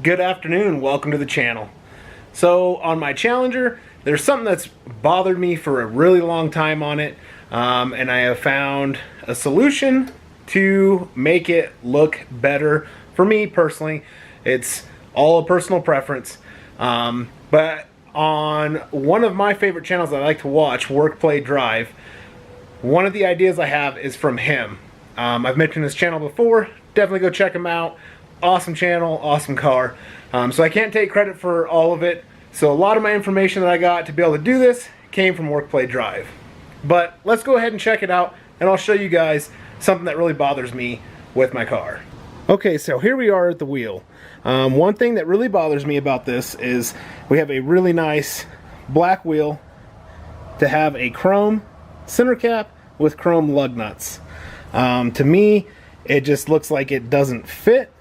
Good afternoon, welcome to the channel. So on my Challenger, there's something that's bothered me for a really long time on it, and I have found a solution to make it look better. For me personally, it's all a personal preference, but on one of my favorite channels that I like to watch, Work, Play, Drive, one of the ideas I have is from him. I've mentioned his channel before, definitely go check him out. Awesome channel, awesome car. So I can't take credit for all of it. So a lot of my information that I got to be able to do this came from Work, Play, Drive. But let's go ahead and check it out, and I'll show you guys something that really bothers me with my car. Okay, so here we are at the wheel. One thing that really bothers me about this is we have a really nice black wheel to have a chrome center cap with chrome lug nuts. To me, it just looks like it doesn't fit.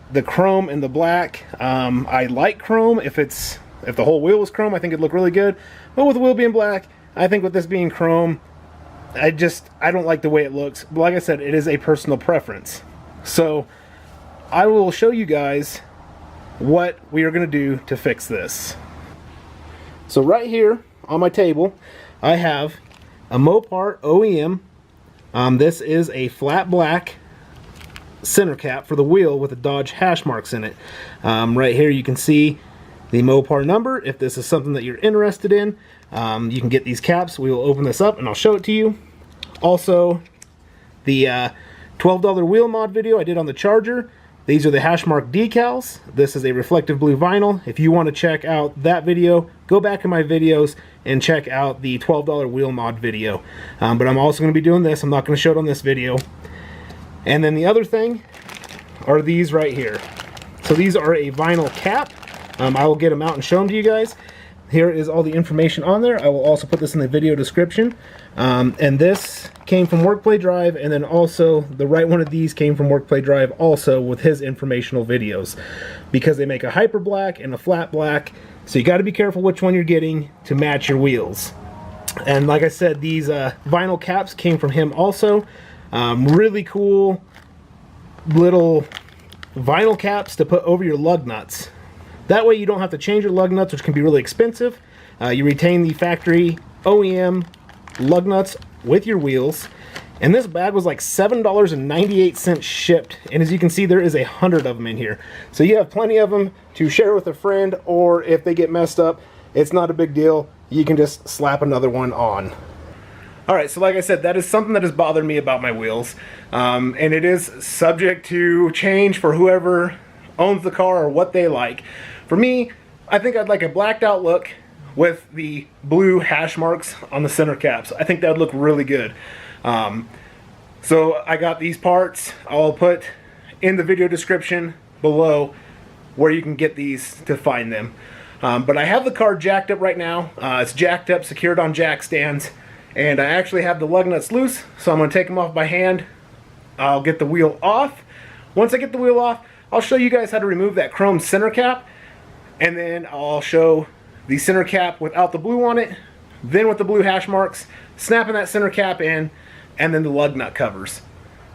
The chrome and the black, I like chrome. If the whole wheel was chrome, I think it'd look really good. But with the wheel being black, I think with this being chrome, I don't like the way it looks. But like I said, it is a personal preference. So I will show you guys what we are going to do to fix this. So right here on my table, I have a Mopar OEM. This is a flat black center cap for the wheel with the Dodge hash marks in it. Right here you can see the Mopar number. If this is something that you're interested in, you can get these caps. We will open this up and I'll show it to you. Also, the $12 wheel mod video I did on the Charger. These are the hash mark decals. This is a reflective blue vinyl. If you want to check out that video, go back in my videos and check out the $12 wheel mod video. But I'm also going to be doing this. I'm not going to show it on this video. And then the other thing are these right here. So these are a vinyl cap. I will get them out and show them to you guys. Here is all the information on there. I will also put this in the video description. And this came from Work, Play, Drive, and then also the right one of these came from Work, Play, Drive also with his informational videos. Because they make a hyper black and a flat black, so you got to be careful which one you're getting to match your wheels. And like I said, these vinyl caps came from him also. Really cool little vinyl caps to put over your lug nuts. That way you don't have to change your lug nuts, which can be really expensive. You retain the factory OEM lug nuts with your wheels. And this bag was like $7.98 shipped. And as you can see, there is 100 of them in here. So you have plenty of them to share with a friend, or if they get messed up, it's not a big deal. You can just slap another one on. Alright, so like I said, that is something that has bothered me about my wheels. And it is subject to change for whoever owns the car or what they like. For me, I think I'd like a blacked out look with the blue hash marks on the center caps. I think that would look really good. So I got these parts. I'll put in the video description below where you can get these to find them. But I have the car jacked up right now. It's jacked up, secured on jack stands. And I actually have the lug nuts loose, so I'm going to take them off by hand. I'll get the wheel off. Once I get the wheel off, I'll show you guys how to remove that chrome center cap. And then I'll show the center cap without the blue on it. Then with the blue hash marks, snapping that center cap in, and then the lug nut covers.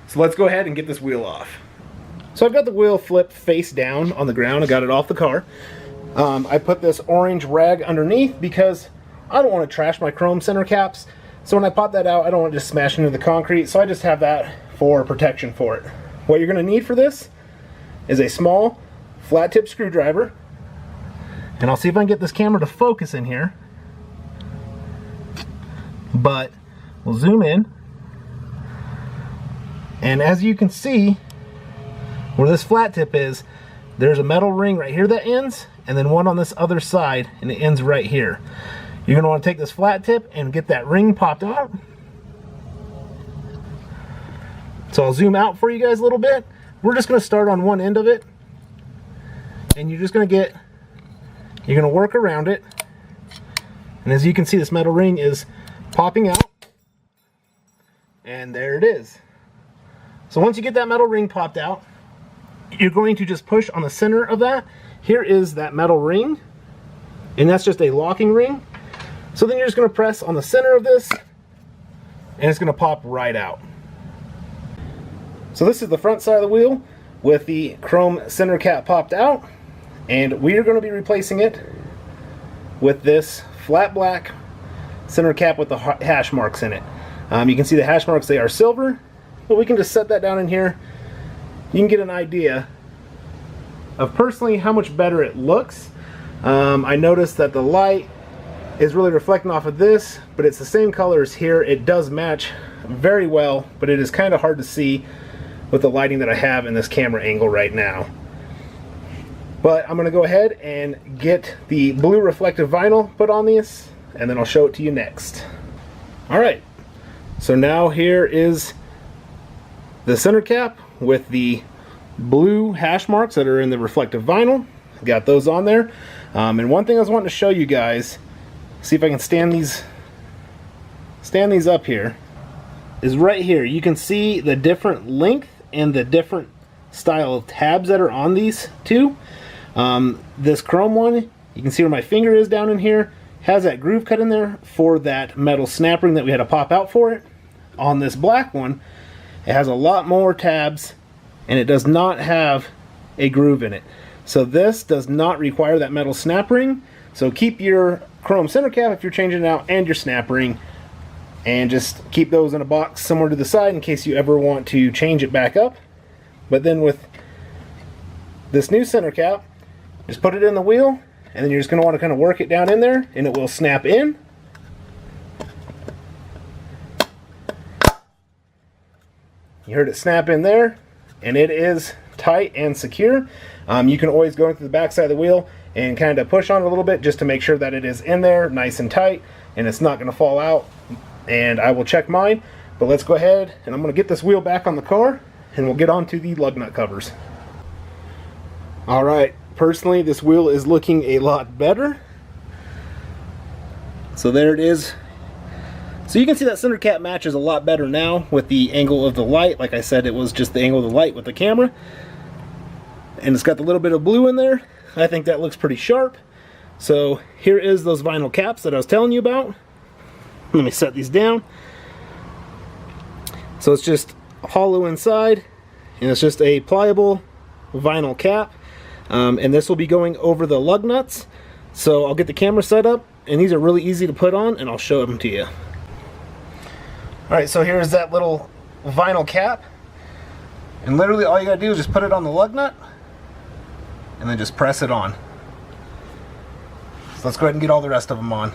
So let's go ahead and get this wheel off. So I've got the wheel flipped face down on the ground. I got it off the car. I put this orange rag underneath because I don't want to trash my chrome center caps. So when I pop that out, I don't want to just smash into the concrete, so I just have that for protection for it. What you're going to need for this is a small flat tip screwdriver, and I'll see if I can get this camera to focus in here, but we'll zoom in, and as you can see where this flat tip is, there's a metal ring right here that ends, and then one on this other side, and it ends right here. You're going to want to take this flat tip and get that ring popped out. So I'll zoom out for you guys a little bit. We're just going to start on one end of it. And you're just going to work around it. And as you can see, this metal ring is popping out. And there it is. So once you get that metal ring popped out, you're going to just push on the center of that. Here is that metal ring. And that's just a locking ring. So then you're just going to press on the center of this, and it's going to pop right out. So this is the front side of the wheel. with the chrome center cap popped out, and we are going to be replacing it with this flat black center cap with the hash marks in it. You can see the hash marks, they are silver, but we can just set that down in here. You can get an idea of personally how much better it looks. I noticed that the light is really reflecting off of this, but it's the same color as here. It does match very well, but it is kind of hard to see with the lighting that I have in this camera angle right now. But I'm going to go ahead and get the blue reflective vinyl put on this, and then I'll show it to you next. Alright, so now here is the center cap with the blue hash marks that are in the reflective vinyl. Got those on there. And one thing I was wanting to show you guys, see if I can stand these up here, is right here. You can see the different length and the different style of tabs that are on these two. This chrome one, you can see where my finger is down in here, has that groove cut in there for that metal snap ring that we had to pop out for it. On this black one, it has a lot more tabs and it does not have a groove in it. So this does not require that metal snap ring. So keep your chrome center cap if you're changing it out and your snap ring, and just keep those in a box somewhere to the side in case you ever want to change it back up. But then with this new center cap, just put it in the wheel, and then you're just going to want to kind of work it down in there, and it will snap in. You heard it snap in there, and it is tight and secure. You can always go into the back side of the wheel and kind of push on it a little bit just to make sure that it is in there nice and tight and it's not going to fall out. And I will check mine, but let's go ahead and I'm going to get this wheel back on the car and we'll get on to the lug nut covers. Alright, personally this wheel is looking a lot better. So there it is. So you can see that center cap matches a lot better now with the angle of the light. Like I said, it was just the angle of the light with the camera. And it's got the little bit of blue in there. I think that looks pretty sharp. So here is those vinyl caps that I was telling you about. Let me set these down. So it's just hollow inside, and it's just a pliable vinyl cap. And this will be going over the lug nuts. So I'll get the camera set up, and these are really easy to put on, and I'll show them to you. Alright, so here's that little vinyl cap. And literally all you gotta do is just put it on the lug nut, and then just press it on. So let's go ahead and get all the rest of them on.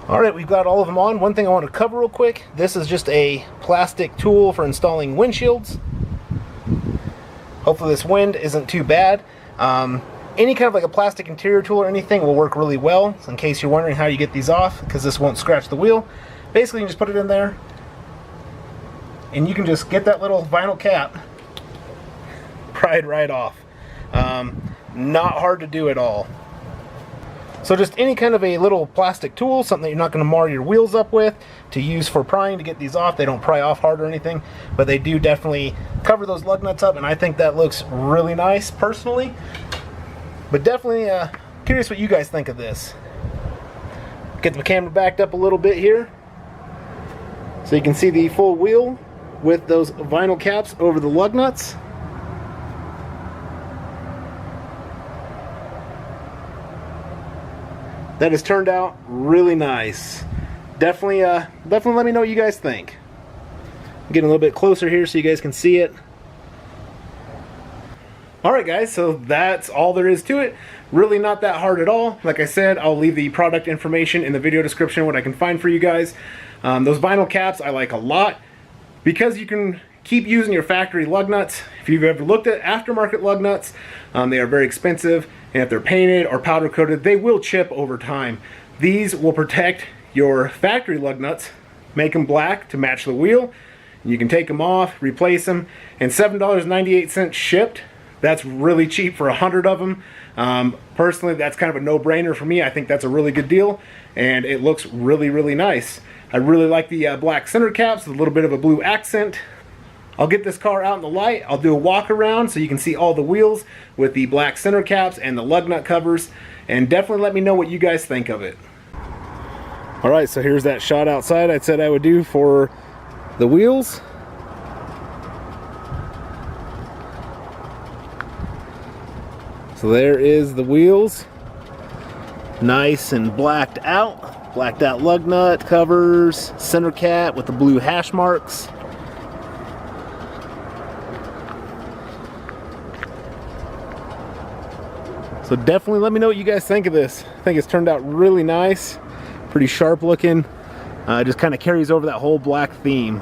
Alright, we've got all of them on. One thing I want to cover real quick, this is just a plastic tool for installing windshields. Hopefully this wind isn't too bad. Any kind of like a plastic interior tool or anything will work really well, so in case you're wondering how you get these off, because this won't scratch the wheel. Basically you just put it in there, and you can just get that little vinyl cap pried right off. Not hard to do at all. So just any kind of a little plastic tool, something that you're not going to mar your wheels up with, to use for prying to get these off. They don't pry off hard or anything, but they do definitely cover those lug nuts up, and I think that looks really nice personally. But definitely curious what you guys think of this. Get the camera backed up a little bit here so you can see the full wheel with those vinyl caps over the lug nuts. That has turned out really nice. Definitely let me know what you guys think. I'm getting a little bit closer here so you guys can see it. Alright guys, so that's all there is to it. Really not that hard at all. Like I said, I'll leave the product information in the video description, what I can find for you guys. Those vinyl caps I like a lot because you can keep using your factory lug nuts. If you've ever looked at aftermarket lug nuts, they are very expensive, and if they're painted or powder coated, they will chip over time. These will protect your factory lug nuts, make them black to match the wheel. You can take them off, replace them, and $7.98 shipped. That's really cheap for 100 of them. Personally, that's kind of a no-brainer for me. I think that's a really good deal, and it looks really, really nice. I really like the black center caps with a little bit of a blue accent. I'll get this car out in the light. I'll do a walk around so you can see all the wheels with the black center caps and the lug nut covers, and definitely let me know what you guys think of it. Alright, so here's that shot outside I said I would do for the wheels. So there is the wheels. Nice and blacked out. Blacked out lug nut covers, center cap with the blue hash marks. So definitely let me know what you guys think of this. I think it's turned out really nice. Pretty sharp looking. Just kind of carries over that whole black theme.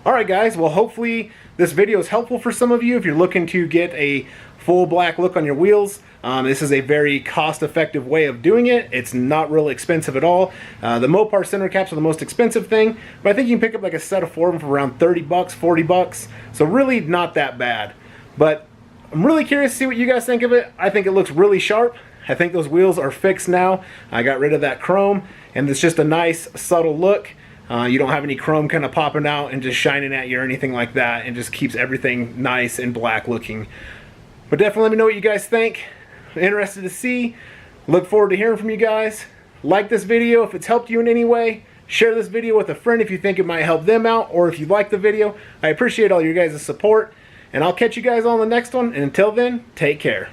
Alright guys, well hopefully this video is helpful for some of you if you're looking to get a full black look on your wheels. This is a very cost-effective way of doing it. It's not really expensive at all. The Mopar center caps are the most expensive thing, but I think you can pick up like a set of 4 of them for around 30 bucks, 40 bucks. So really not that bad. But I'm really curious to see what you guys think of it. I think it looks really sharp. I think those wheels are fixed now. I got rid of that chrome, and it's just a nice, subtle look. You don't have any chrome kind of popping out and just shining at you or anything like that, and just keeps everything nice and black looking. But definitely let me know what you guys think. Interested to see. Look forward to hearing from you guys. Like this video if it's helped you in any way. Share this video with a friend if you think it might help them out, or if you like the video. I appreciate all your guys' support, and I'll catch you guys on the next one, and until then, take care.